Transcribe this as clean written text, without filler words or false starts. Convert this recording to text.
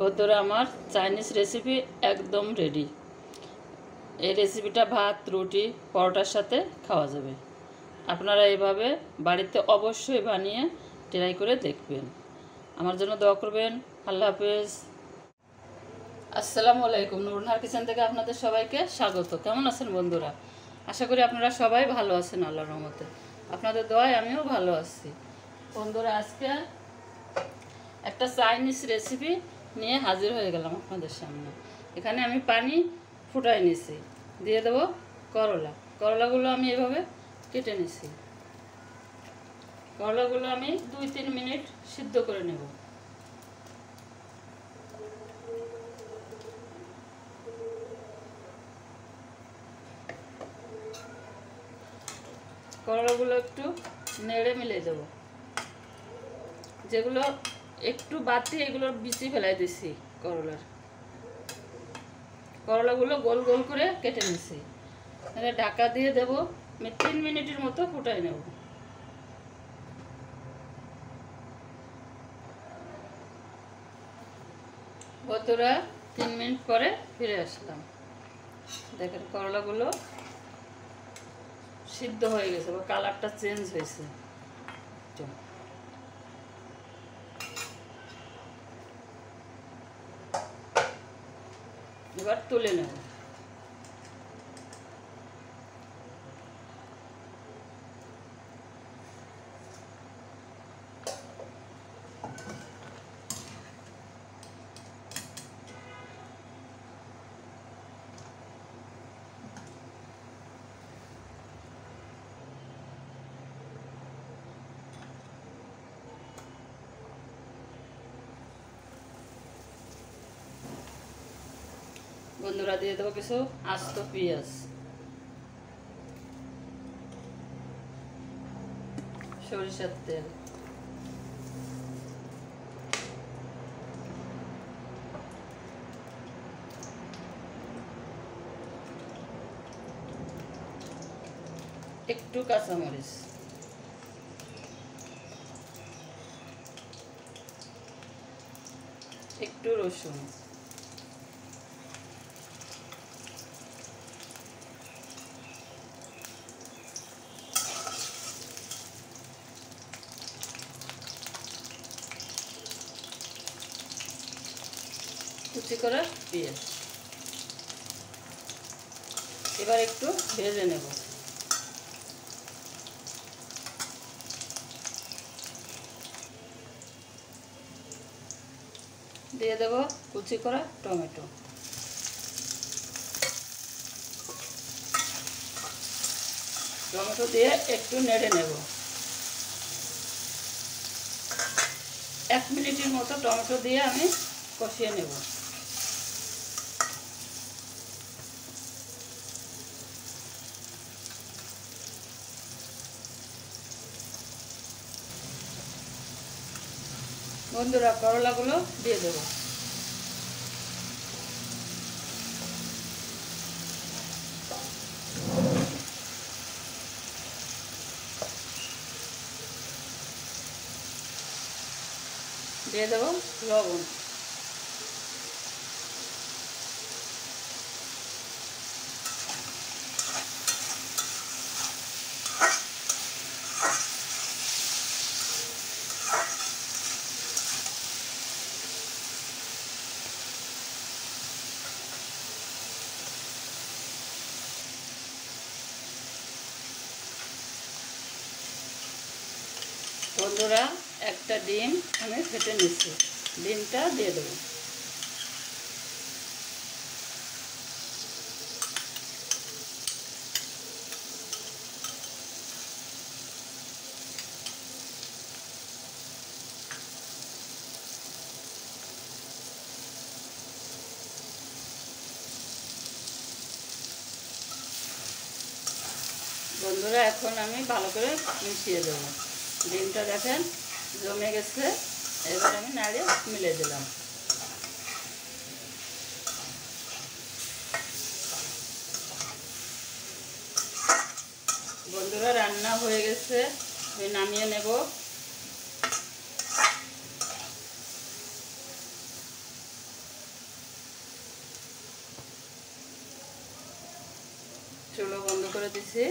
বন্ধুরা আমার Chinese recipe একদম রেডি। এই রেসিপিটা ভাত, রুটি, পরোটার সাথে খাওয়া যাবে। আপনারা এইভাবে বাড়িতে অবশ্যই বানিয়ে ট্রাই করে দেখবেন। আমার জন্য দোয়া করবেন। আল্লাহ হাফেজ। আসসালামু আলাইকুম। নুরুন্নাহার কিচেন থেকে আপনাদের সবাইকে স্বাগত। কেমন আছেন বন্ধুরা? আশা করি আপনারা সবাই ভালো আছেন আল্লাহর রহমতে। আপনাদের দোয়ায় আমিও ভালো আছি। বন্ধুরা আজকে একটা চাইনিজ রেসিপি নিয়ে হাজির হয়ে গেলাম আপনাদের সামনে। এখানে আমি পানি ফুটাই নিছি, দিয়ে দেবো করলাগুলো আমি এভাবে কেটে নিছি। করলাগুলো আমি 2-3 মিনিট সিদ্ধ করে নেব। করলাগুলো একটু নেড়ে মিলে দেবো। যেগুলো একটু বাতি এগুলোর বিচি ফেলাই দিছি। করলাগুলো গোল গোল করে কেটে নিছি। তাহলে ঢাকা দিয়ে দেবো। আমি 3 মিনিটের মতো ফুটাই নেব। বন্ধুরা 3 মিনিট পরে ফিরে আসলাম। দেখেন করলাগুলো সিদ্ধ হয়ে গেছে বা কালারটা চেঞ্জ হয়েছে। এবার তুলে নেব। বন্ধুরা দিয়ে দেবো কিছু আস্ত পেঁয়াজ, সরিষার তেল, একটু কাঁচামরিচ, একটু রসুন, কুচি করা পেঁয়াজ। এবার একটু ভেজে নেব। দিয়ে দেব কুচি করা টমেটো। টমেটো দিয়ে একটু নেড়ে নেব। 1 মিনিটের মতো টমেটো দিয়ে আমি কষিয়ে নেব। বন্ধুরা করলাগুলো দিয়ে দেব। দিয়ে দেব লবণ। বন্ধুরা একটা ডিম আমি ফেটে নিচ্ছি, ডিমটা দিয়ে দেবো। বন্ধুরা এখন আমি ভালো করে মিশিয়ে দেবো। ডিমটা দেখেন জমে গেছে। এবার আমি নাড়িয়ে মিলে দিলাম। বন্ধুরা রান্না হয়ে গেছে, আমি নামিয়ে নেব। চুলো বন্ধ করে দিছি।